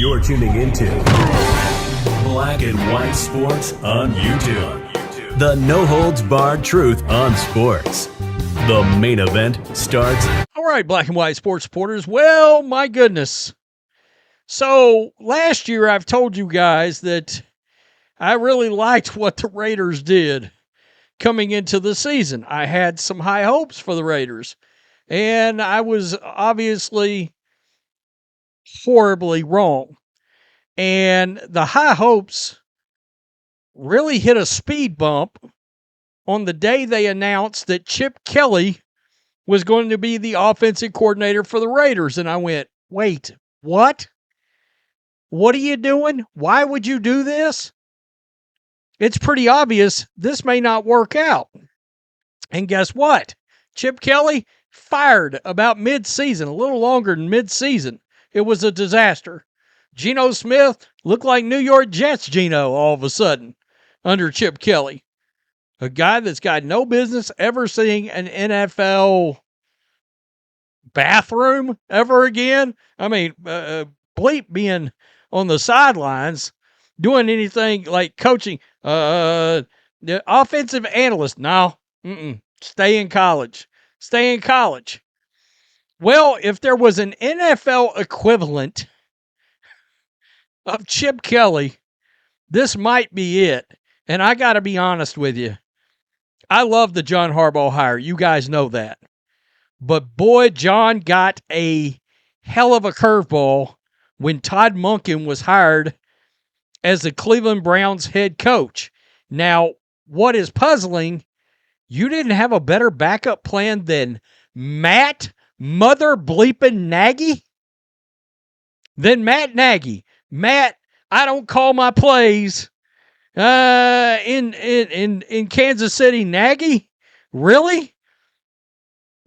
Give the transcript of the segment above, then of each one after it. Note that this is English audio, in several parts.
You're tuning into Black and White Sports on YouTube. The no-holds-barred truth on sports. The main event starts. All right, Black and White Sports supporters. Well, my goodness. So, last year I've told you guys that I really liked what the Raiders did coming into the season. I had some high hopes for the Raiders, and I was obviously horribly wrong. And the high hopes really hit a speed bump on the day they announced that Chip Kelly was going to be the offensive coordinator for the Raiders. And I went, wait, what? What are you doing? Why would you do this? It's pretty obvious this may not work out. And guess what? Chip Kelly fired about mid-season, a little longer than mid-season. It was a disaster. Geno Smith looked like New York Jets Geno all of a sudden under Chip Kelly. A guy that's got no business ever seeing an NFL bathroom ever again. I mean, bleep being on the sidelines, doing anything like coaching. The offensive analyst, no, stay in college. Stay in college. Well, if there was an NFL equivalent of Chip Kelly, this might be it. And I got to be honest with you. I love the John Harbaugh hire. You guys know that. But boy, John got a hell of a curveball when Todd Monken was hired as the Cleveland Browns head coach. Now, what is puzzling, you didn't have a better backup plan than Matt Mother Bleepin' Nagy? Then Matt Nagy. Matt, I don't call my plays in Kansas City Nagy? Really?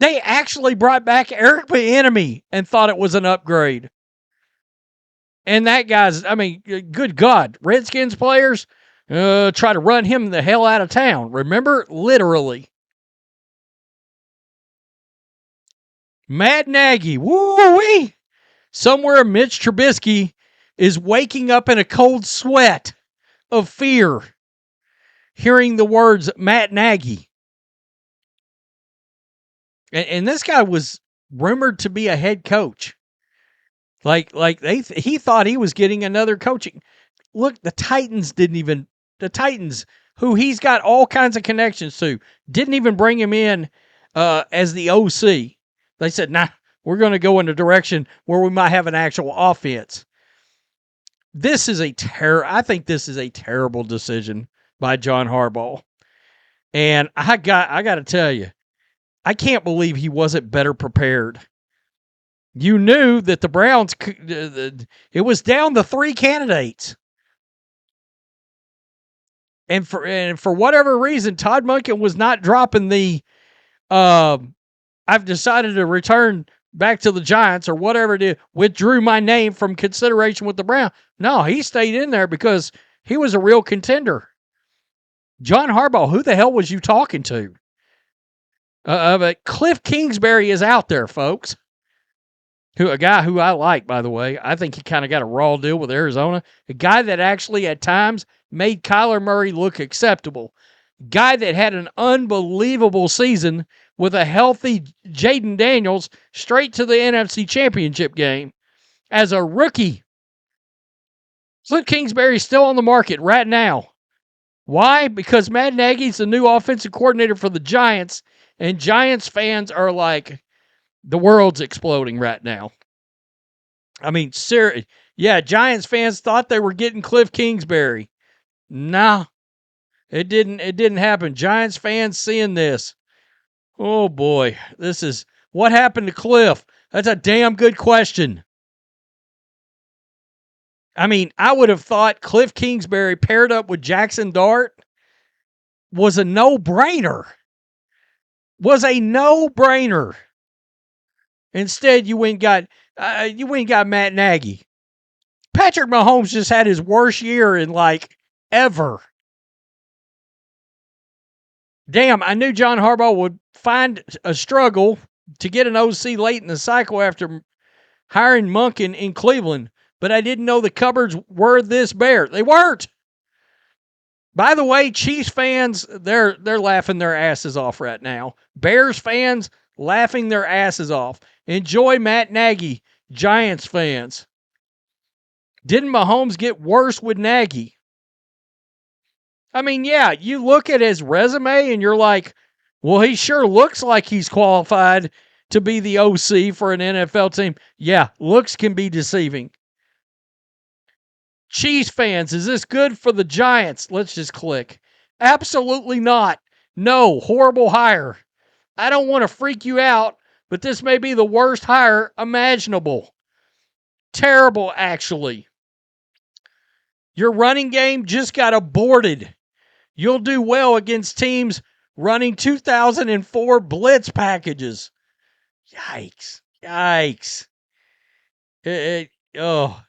They actually brought back Eric Bieniemy and thought it was an upgrade. And that guy's, I mean, good God, Redskins players try to run him the hell out of town. Remember? Literally. Matt Nagy, woo-wee! Somewhere Mitch Trubisky is waking up in a cold sweat of fear hearing the words Matt Nagy. And this guy was rumored to be a head coach. He thought he was getting another coaching. Look, the Titans, who he's got all kinds of connections to, didn't even bring him in as the OC. They said, nah, we're going to go in a direction where we might have an actual offense. I think this is a terrible decision by John Harbaugh. And I got to tell you, I can't believe he wasn't better prepared. You knew that the Browns, it was down to 3 candidates. And for whatever reason, Todd Monken was not dropping the, I've decided to return back to the Giants or whatever it is, withdrew my name from consideration with the Browns. No, he stayed in there because he was a real contender. John Harbaugh, who the hell was you talking to? But Kliff Kingsbury is out there, folks. A guy who I like, by the way. I think he kind of got a raw deal with Arizona. A guy that actually at times made Kyler Murray look acceptable. Guy that had an unbelievable season with a healthy Jaden Daniels straight to the NFC Championship game as a rookie. Kliff Kingsbury's still on the market right now. Why? Because Matt Nagy's the new offensive coordinator for the Giants, and Giants fans are like, the world's exploding right now. I mean, seriously. Yeah, Giants fans thought they were getting Kliff Kingsbury. Nah, it didn't happen. Giants fans seeing this. Oh boy, this is what happened to Kliff. That's a damn good question. I mean, I would have thought Kliff Kingsbury paired up with Jackson Dart was a no-brainer. Instead, you went and got Matt Nagy. Patrick Mahomes just had his worst year in ever. Damn, I knew John Harbaugh would find a struggle to get an OC late in the cycle after hiring Monken in Cleveland. but I didn't know the cupboards were this bare. They weren't. By the way, Chiefs fans, they're laughing their asses off right now. Bears fans laughing their asses off. Enjoy Matt Nagy, Giants fans. Didn't Mahomes get worse with Nagy? I mean, yeah, you look at his resume and you're like, well, he sure looks like he's qualified to be the OC for an NFL team. Yeah, looks can be deceiving. Chiefs fans, is this good for the Giants? Let's just click. Absolutely not. No, horrible hire. I don't want to freak you out, but this may be the worst hire imaginable. Terrible, actually. Your running game just got aborted. You'll do well against teams running 2004 blitz packages. Yikes. Yikes. Oh.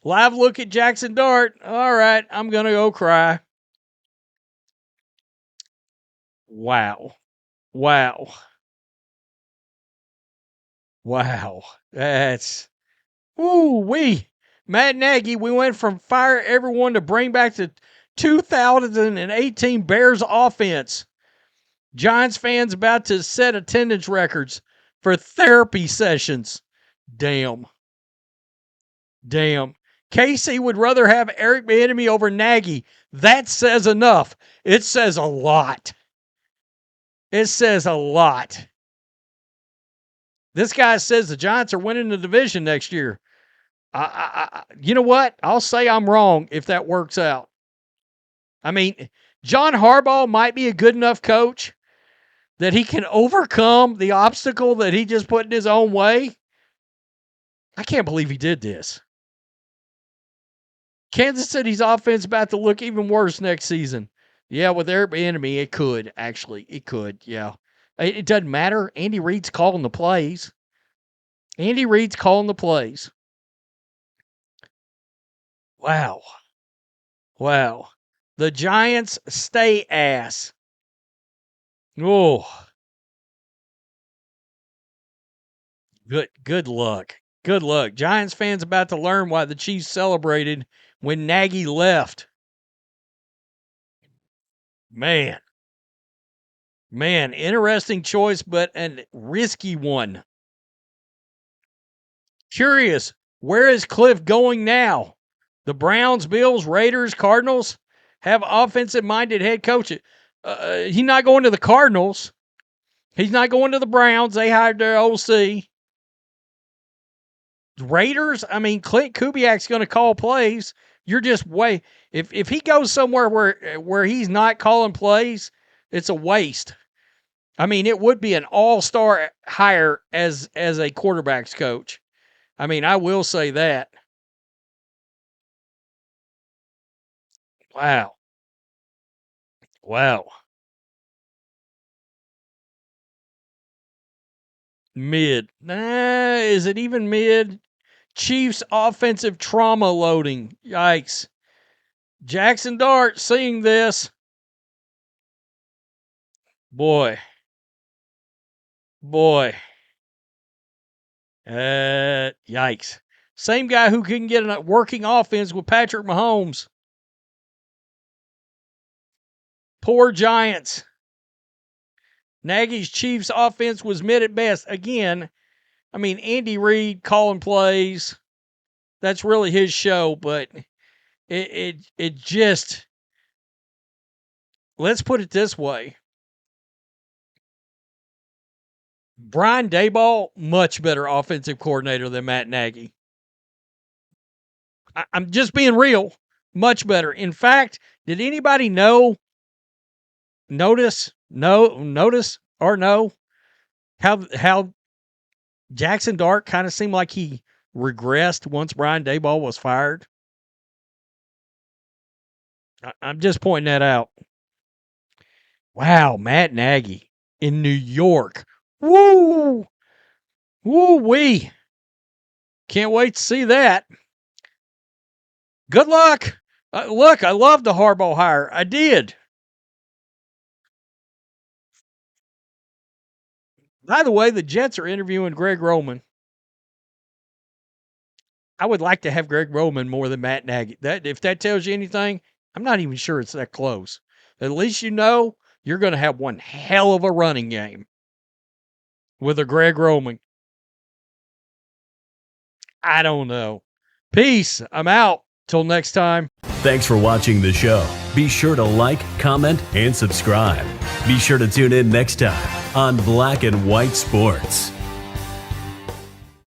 Live look at Jackson Dart. All right, I'm going to go cry. Wow. Wow. Wow. That's. Ooh-wee. Matt Nagy, we went from fire everyone to bring back the 2018 Bears offense. Giants fans about to set attendance records for therapy sessions. Damn. Damn. Casey would rather have Eric Bieniemy over Nagy. That says enough. It says a lot. It says a lot. This guy says the Giants are winning the division next year. You know what? I'll say I'm wrong if that works out. I mean, John Harbaugh might be a good enough coach that he can overcome the obstacle that he just put in his own way. I can't believe he did this. Kansas City's offense about to look even worse next season. Yeah, with their enemy, it could, actually. It could, yeah. It doesn't matter. Andy Reid's calling the plays. Andy Reid's calling the plays. Wow. Wow. The Giants stay ass. Oh, good luck. Good luck. Giants fans about to learn why the Chiefs celebrated when Nagy left. Man, interesting choice, but a risky one. Curious, where is Kliff going now? The Browns, Bills, Raiders, Cardinals have offensive-minded head coaches. He's not going to the Cardinals. He's not going to the Browns. They hired their OC. Raiders, I mean, Clint Kubiak's going to call plays. You're just if he goes somewhere where he's not calling plays, it's a waste. I mean, it would be an all-star hire as a quarterback's coach. I mean, I will say that. Wow. Wow. Mid. Is it even mid? Chiefs offensive trauma loading. Yikes. Jackson Dart seeing this. Boy. Yikes. Same guy who couldn't get a working offense with Patrick Mahomes. Poor Giants. Nagy's Chiefs offense was mid at best. Again, I mean, Andy Reid calling plays. That's really his show, but it just, let's put it this way. Brian Daboll, much better offensive coordinator than Matt Nagy. I'm just being real. Much better. In fact, did anybody notice or know how Jackson Dart kind of seemed like he regressed once Brian Daboll was fired? I'm just pointing that out. Wow, Matt Nagy in New York. Woo! Woo-wee. Can't wait to see that. Good luck. Look, I love the Harbaugh hire. I did. By the way, the Jets are interviewing Greg Roman. I would like to have Greg Roman more than Matt Nagy. If that tells you anything, I'm not even sure it's that close. At least you know you're going to have one hell of a running game with a Greg Roman. I don't know. Peace. I'm out. Till next time. Thanks for watching the show. Be sure to like, comment, and subscribe. Be sure to tune in next time on Black and White Sports.